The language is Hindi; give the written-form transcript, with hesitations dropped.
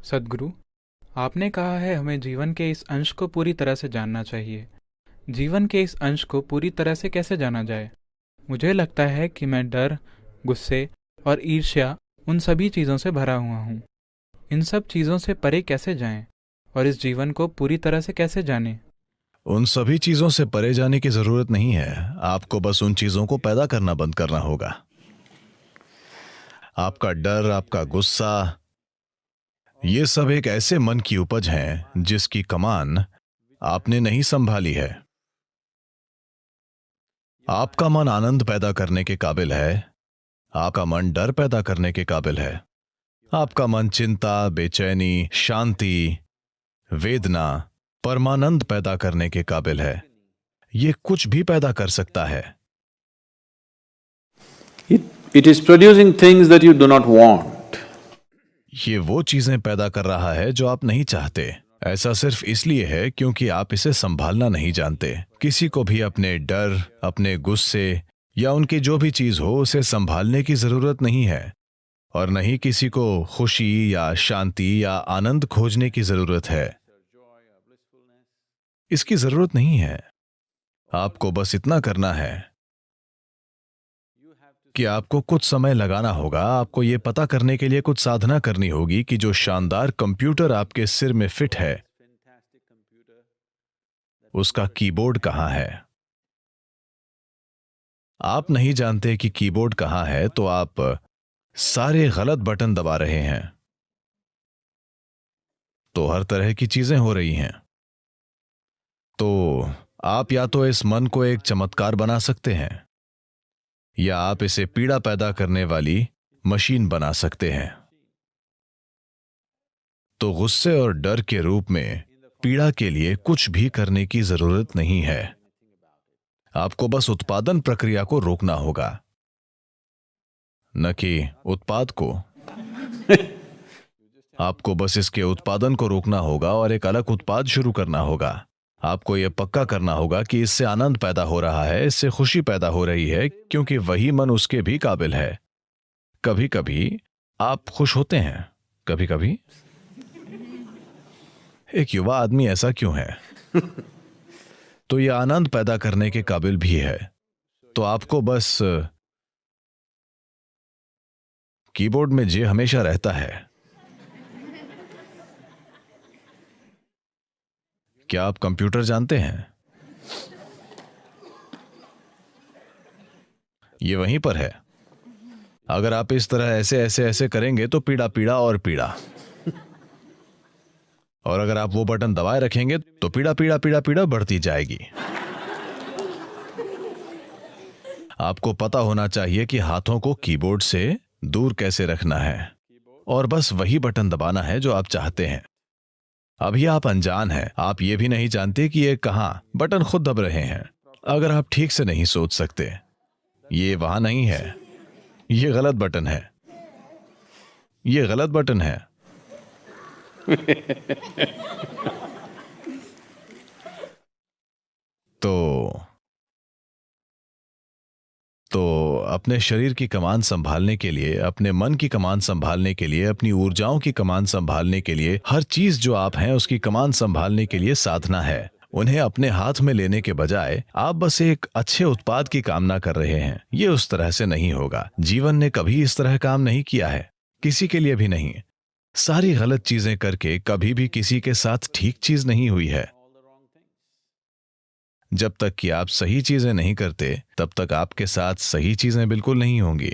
सद्गुरु, आपने कहा है हमें जीवन के इस अंश को पूरी तरह से जानना चाहिए। जीवन के इस अंश को पूरी तरह से कैसे जाना जाए? मुझे लगता है कि मैं डर, गुस्से और ईर्ष्या उन सभी चीज़ों से भरा हुआ हूँ। इन सब चीज़ों से परे कैसे जाएं और इस जीवन को पूरी तरह से कैसे जानें? उन सभी चीजों से परे जाने की जरूरत नहीं है। आपको बस उन चीजों को पैदा करना बंद करना होगा। आपका डर, आपका गुस्सा, ये सब एक ऐसे मन की उपज हैं जिसकी कमान आपने नहीं संभाली है। आपका मन आनंद पैदा करने के काबिल है। आपका मन डर पैदा करने के काबिल है। आपका मन चिंता, बेचैनी, शांति, वेदना, परमानंद पैदा करने के काबिल है। ये कुछ भी पैदा कर सकता है। It is producing things that you do not want. ये वो चीजें पैदा कर रहा है जो आप नहीं चाहते। ऐसा सिर्फ इसलिए है क्योंकि आप इसे संभालना नहीं जानते। किसी को भी अपने डर, अपने गुस्से या उनकी जो भी चीज हो उसे संभालने की जरूरत नहीं है, और नहीं किसी को खुशी या शांति या आनंद खोजने की जरूरत है। इसकी जरूरत नहीं है। आपको बस इतना करना है कि आपको कुछ समय लगाना होगा। आपको यह पता करने के लिए कुछ साधना करनी होगी कि जो शानदार कंप्यूटर आपके सिर में फिट है उसका कीबोर्ड कहां है। आप नहीं जानते कि कीबोर्ड कहां है तो आप सारे गलत बटन दबा रहे हैं, तो हर तरह की चीजें हो रही हैं। तो आप या तो इस मन को एक चमत्कार बना सकते हैं या आप इसे पीड़ा पैदा करने वाली मशीन बना सकते हैं। तो गुस्से और डर के रूप में पीड़ा के लिए कुछ भी करने की जरूरत नहीं है। आपको बस उत्पादन प्रक्रिया को रोकना होगा, न कि उत्पाद को। आपको बस इसके उत्पादन को रोकना होगा और एक अलग उत्पाद शुरू करना होगा। आपको यह पक्का करना होगा कि इससे आनंद पैदा हो रहा है, इससे खुशी पैदा हो रही है, क्योंकि वही मन उसके भी काबिल है। कभी कभी आप खुश होते हैं, कभी कभी। एक युवा आदमी ऐसा क्यों है? तो यह आनंद पैदा करने के काबिल भी है। तो आपको बस कीबोर्ड में जे हमेशा रहता है। क्या आप कंप्यूटर जानते हैं? ये वहीं पर है। अगर आप इस तरह ऐसे ऐसे ऐसे करेंगे तो पीड़ा पीड़ा और पीड़ा, और अगर आप वो बटन दबाए रखेंगे तो पीड़ा पीड़ा पीड़ा पीड़ा बढ़ती जाएगी। आपको पता होना चाहिए कि हाथों को कीबोर्ड से दूर कैसे रखना है, और बस वही बटन दबाना है जो आप चाहते हैं। अभी आप अनजान हैं, आप ये भी नहीं जानते कि ये कहां बटन खुद दब रहे हैं। अगर आप ठीक से नहीं सोच सकते, ये वहां नहीं है, ये गलत बटन है, ये गलत बटन है। तो अपने शरीर की कमान संभालने के लिए, अपने मन की कमान संभालने के लिए, अपनी ऊर्जाओं की कमान संभालने के लिए, हर चीज जो आप हैं उसकी कमान संभालने के लिए साधना है। उन्हें अपने हाथ में लेने के बजाय आप बस एक अच्छे उत्पाद की कामना कर रहे हैं। ये उस तरह से नहीं होगा। जीवन ने कभी इस तरह काम नहीं किया है, किसी के लिए भी नहीं। सारी गलत चीजें करके कभी भी किसी के साथ ठीक चीज नहीं हुई है। जब तक कि आप सही चीजें नहीं करते, तब तक आपके साथ सही चीजें बिल्कुल नहीं होंगी।